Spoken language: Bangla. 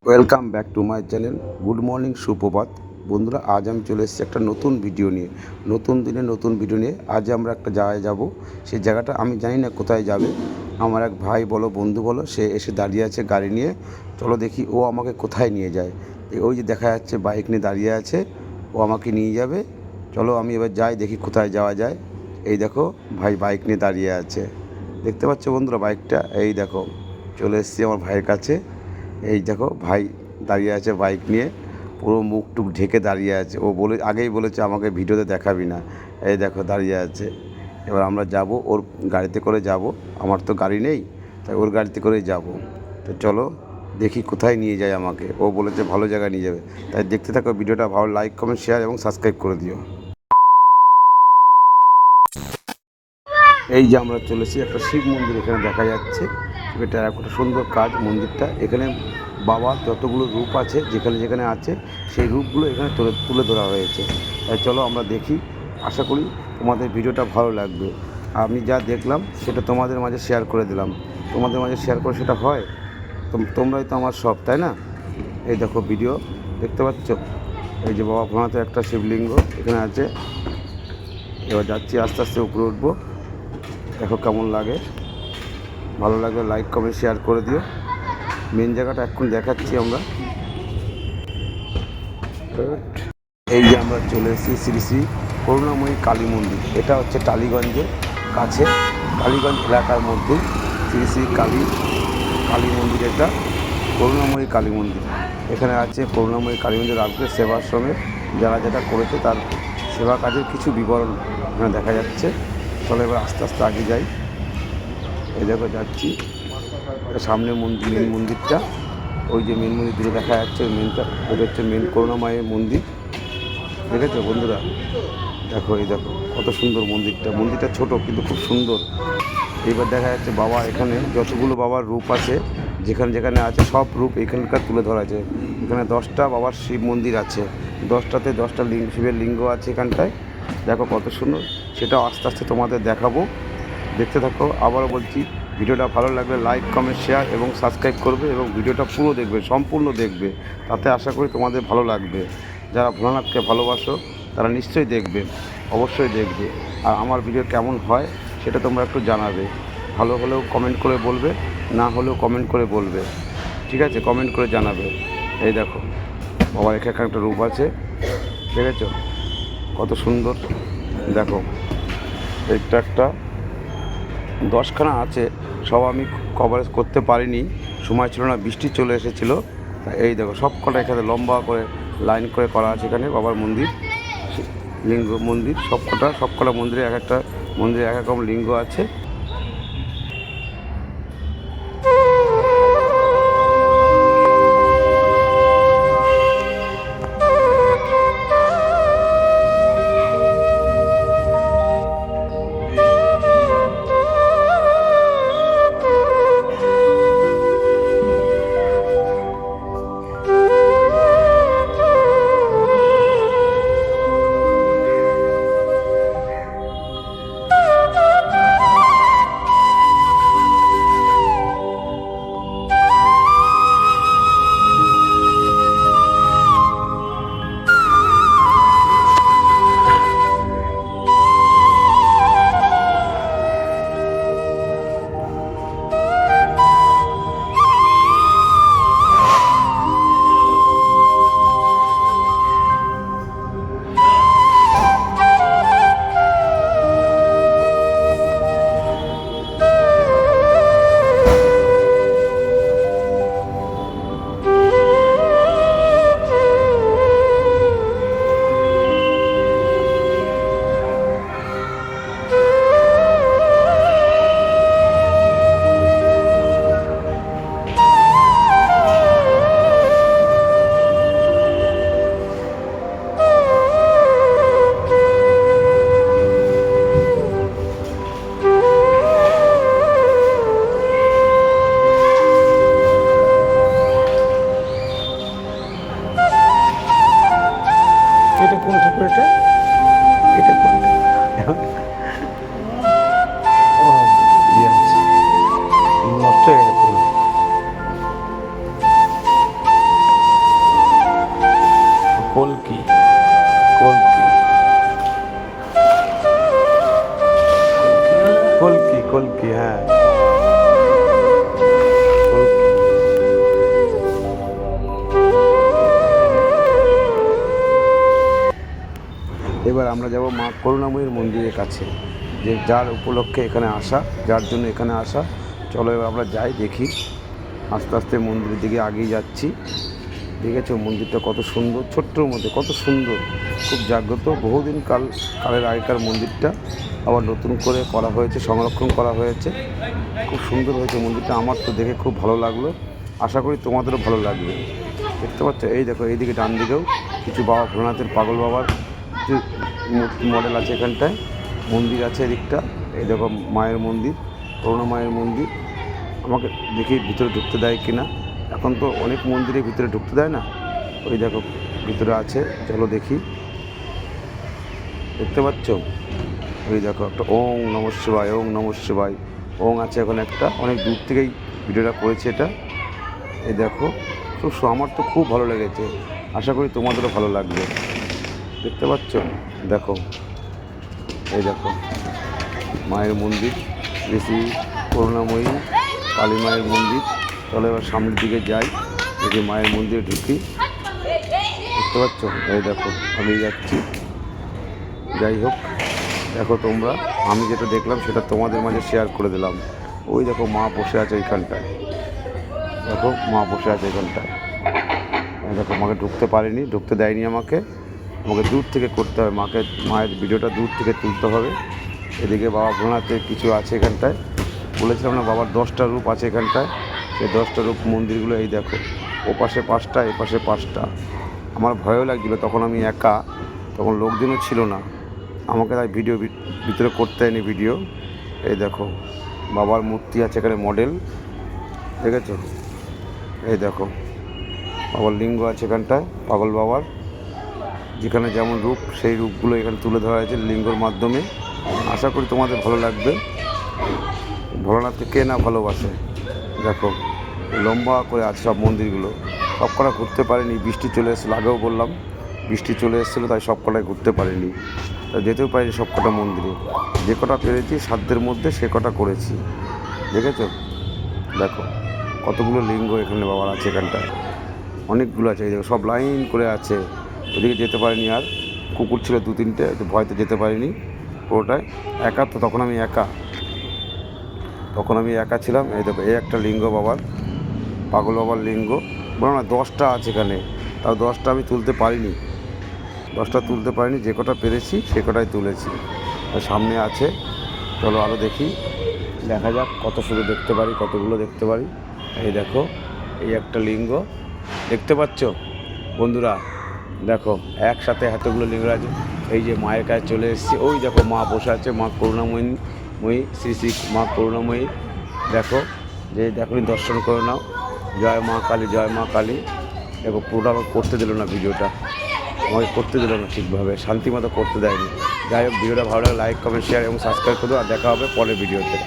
Welcome back to my channel. Good morning, সুপ্রভাত বন্ধুরা। আজ আমি চলে এসেছি একটা নতুন ভিডিও নিয়ে, নতুন দিনে নতুন ভিডিও নিয়ে। আজ আমরা একটা জায়গায় যাব। সেই জায়গাটা আমি জানি না কোথায় যাবে। আমার এক ভাই বলো, বন্ধু বলো, সে এসে দাঁড়িয়ে আছে গাড়ি নিয়ে। চলো দেখি ও আমাকে কোথায় নিয়ে যায়। ওই যে দেখা যাচ্ছে বাইক নিয়ে দাঁড়িয়ে আছে, ও আমাকে নিয়ে যাবে। চলো আমি এবার যাই, দেখি কোথায় যাওয়া যায়। এই দেখো ভাই বাইক নিয়ে দাঁড়িয়ে আছে, দেখতে পাচ্ছ বন্ধুরা বাইকটা? এই দেখো চলে এসেছি আমার ভাইয়ের কাছে। এই দেখো ভাই দাঁড়িয়ে আছে বাইক নিয়ে, পুরো মুখ টুক ঢেকে দাঁড়িয়ে আছে। ও আগেই বলেছে আমাকে ভিডিওতে দেখাবি না। এই দেখো দাঁড়িয়ে আছে। এবার আমরা যাব, ওর গাড়িতে করে যাব। আমার তো গাড়ি নেই, তাই ওর গাড়িতে করেই যাব। তো চলো দেখি কোথায় নিয়ে যায় আমাকে। ও বলেছে ভালো জায়গায় নিয়ে যাবে। তাই দেখতে থাকো ভিডিওটা। ভালো লাইক, কমেন্ট, শেয়ার এবং সাবস্ক্রাইব করে দিও। এই যে আমরা চলেছি একটা শিব মন্দির, এখানে দেখা যাচ্ছে। এটা একটা সুন্দর কাজ মন্দিরটা। এখানে বাবার যতগুলো রূপ আছে, যেখানে যেখানে আছে সেই রূপগুলো এখানে তুলে ধরা হয়েছে। তাই চলো আমরা দেখি। আশা করি তোমাদের ভিডিওটা ভালো লাগবে। আমি যা দেখলাম সেটা তোমাদের মাঝে শেয়ার করে দিলাম। তোমাদের মাঝে শেয়ার করে সেটা হয়, তোমরাই তো আমার সব, তাই না? এই দেখো ভিডিও দেখতে পাচ্ছ। এই যে বাবা ভোলানাথের একটা শিবলিঙ্গ এখানে আছে। এবার যাচ্ছি, আস্তে আস্তে উপরে উঠবো। দেখো কেমন লাগে। ভালো লাগলে লাইক, কমেন্ট, শেয়ার করে দিও। মেন জায়গাটা এখন দেখাচ্ছি আমরা। এই যে আমরা চলে এসেছি শ্রী শ্রী করুণাময়ী কালী মন্দির। এটা হচ্ছে টালিগঞ্জের কাছে, টালিগঞ্জ এলাকার মধ্যে শ্রী শ্রী কালী মন্দির। এটা করুণাময়ী কালী মন্দির। এখানে আছে করুণাময়ী কালী মন্দির রাজকের সেবাশ্রমে যারা যেটা করেছে তার সেবা কাজের কিছু বিবরণ এখানে দেখা যাচ্ছে। চলো এবার আস্তে আস্তে আগে যাই। এই দেখো যাচ্ছি, সামনে মেন মন্দিরটা। ওই যে মেন মন্দির দূরে দেখা যাচ্ছে, মেনটা ওটা হচ্ছে মেন করুণাময়ের মন্দির। দেখেছো বন্ধুরা? দেখো এই দেখো কত সুন্দর মন্দিরটা ছোট কিন্তু খুব সুন্দর। এইবার দেখা যাচ্ছে বাবা এখানে যতগুলো বাবার রূপ আছে, যেখানে যেখানে আছে সব রূপ এখানকার তুলে ধরা আছে। এখানে 10টা বাবার শিব মন্দির আছে, 10টাতে 10টা শিবের লিঙ্গ আছে এখানটায়। দেখো কত সুন্দর। সেটাও আস্তে আস্তে তোমাদের দেখাবো, দেখতে থাকো। আবারও বলছি, ভিডিওটা ভালো লাগলে লাইক, কমেন্ট, শেয়ার এবং সাবস্ক্রাইব করবে এবং ভিডিওটা পুরো দেখবে, সম্পূর্ণ দেখবে। তাতে আশা করি তোমাদের ভালো লাগবে। যারা ভোলানাথকে ভালোবাসো তারা নিশ্চয়ই দেখবে, অবশ্যই দেখবে। আর আমার ভিডিও কেমন হয় সেটা তোমরা একটু জানাবে। ভালো হলেও কমেন্ট করে বলবে, না হলেও কমেন্ট করে বলবে, ঠিক আছে? কমেন্ট করে জানাবে। এই দেখো বাবার এখানে একটা রূপ আছে, দেখেছো কত সুন্দর? দেখো এটা একটা 10খানা আছে, সব আমি কভারেজ করতে পারিনি, সময় ছিল না, বৃষ্টি চলে এসেছিলো। এই দেখো সব কটা এখানে লম্বা করে লাইন করে করা আছে। এখানে বাবার মন্দির, লিঙ্গ মন্দির, সব কটা মন্দিরে এক একটা মন্দিরে এক এক রকম লিঙ্গ আছে। কলকি কলকি, হ্যাঁ এবার আমরা যাব মা করুণাময়ীর মন্দিরের কাছে, যে যার উপলক্ষে এখানে আসা, যার জন্য এখানে আসা। চলো এবার আমরা যাই, দেখি। আস্তে আস্তে মন্দিরের দিকে আগিয়ে যাচ্ছি। দেখেছো মন্দিরটা কত সুন্দর, ছোট্টর মধ্যে কত সুন্দর, খুব জাগ্রত। বহুদিন কালের আগেকার মন্দিরটা আবার নতুন করে করা হয়েছে, সংরক্ষণ করা হয়েছে। খুব সুন্দর হয়েছে মন্দিরটা, আমার তো দেখে খুব ভালো লাগলো। আশা করি তোমাদেরও ভালো লাগবে। দেখতে পাচ্ছ, এই দেখো এইদিকে ডান দিকেও কিছু বাবা ভোলানাথের, পাগল বাবার কিছু মডেল আছে এখানটায়। মন্দির আছে এদিকটা, এই দেখো মায়ের মন্দির, করুণা মায়ের মন্দির। আমাকে দেখি ভিতরে ঢুকতে দেয় কিনা। এখন তো অনেক মন্দিরে ভিতরে ঢুকতে দেয় না। ওই দেখো ভিতরে আছে, চলো দেখি। দেখতে পাচ্ছ, ওই দেখো একটা ওং নমঃ শিবায়, ওং নমঃ শিবায়, ওং আছে এখন একটা। অনেক দূর থেকেই ভিডিওটা করেছে এটা। এই দেখো আমার তো খুব ভালো লেগেছে, আশা করি তোমাদেরও ভালো লাগবে। দেখতে পাচ্ছ, দেখো এই দেখো মায়ের মন্দির, বেশি করুণাময়ী কালী মায়ের মন্দির। চলো এবার সামনের দিকে যাই, দেখি মায়ের মন্দিরে ঢুকি। দেখতে পাচ্ছ, এই দেখো আমি যাচ্ছি। যাই হোক, দেখো তোমরা, আমি যেটা দেখলাম সেটা তোমাদের মাঝে শেয়ার করে দিলাম। ওই দেখো মা বসে আছে এইখানটায়, দেখো মা বসে আছে এখানটায়। দেখো মাকে ঢুকতে পারিনি, ঢুকতে দেয়নি আমাকে দূর থেকে করতে হবে। মায়ের ভিডিওটা দূর থেকে তুলতে হবে। এদিকে বাবা ভোলানাথের কিছু আছে এখানটায়, বলেছিলাম না বাবার 10টা রূপ আছে এখানটায়। সেই 10টা রূপ মন্দিরগুলো এই দেখো, ও পাশে 5টা, এ পাশে 5টা। আমার ভয়ও লাগছিলো, তখন আমি একা, তখন লোকজনও ছিল না, আমাকে তাই ভিতরে করতে হয়নি ভিডিও। এই দেখো বাবার মূর্তি আছে এখানে, মডেল দেখেছো। এই দেখো বাবার লিঙ্গ আছে এখানটায়, পাগল বাবার যেখানে যেমন রূপ, সেই রূপগুলো এখানে তুলে ধরা হয়েছে লিঙ্গর মাধ্যমে। আশা করি তোমাদের ভালো লাগবে। ভোলানাথকে কে না ভালোবাসে। দেখো লম্বা করে আছে সব মন্দিরগুলো, সব কটা ঘুরতে পারিনি, বৃষ্টি চলে এসেছিলো। আগেও বললাম বৃষ্টি চলে এসেছিলো, তাই সব কটায় ঘুরতে পারিনি, তাই যেতেও পারিনি সব কটা মন্দিরে। যে কটা পেরেছি সাধ্যের মধ্যে সে কটা করেছি। দেখেছো, দেখো কতগুলো লিঙ্গ এখানে বাবার আছে এখানটায়, অনেকগুলো আছে। এই দেখো সব লাইন করে আছে। ওদিকে যেতে পারিনি, আর কুকুর ছিল 2-3টে, ভয়তে যেতে পারিনি পুরোটায়। একা তো, তখন আমি একা ছিলাম। এই দেখো এই একটা লিঙ্গ বাবার, পাগল বাবার লিঙ্গ। বলো না 10টা আছে এখানে, তাও 10টা আমি তুলতে পারিনি, যে কটা পেরেছি সে কটাই তুলেছি। সামনে আছে, চলো আরও দেখি, দেখা যাক কত শুধু দেখতে পারি, কতগুলো দেখতে পারি। এই দেখো এই একটা লিঙ্গ, দেখতে পাচ্ছ বন্ধুরা, দেখো একসাথে এতগুলো লিঙ্গ আছে। এই যে মায়ের কাছে চলে এসেছি, ওই দেখো মা বসে আছে, মা করুণাময়ী, শ্রী শ্রী মা করুণাময়ী। দেখো যে দেখো দর্শন করে নাও। জয় মা কালী, জয় মা কালী। দেখো পুরোটা আমাকে করতে দিল না, ভিডিওটা আমাকে করতে দিল না ঠিকভাবে, শান্তি মতো করতে দেয়নি। যাই হোক, ভিডিওটা ভালো লাগে লাইক, কমেন্ট, শেয়ার এবং সাবস্ক্রাইব করে দাও। আর দেখা হবে পরের ভিডিওতে।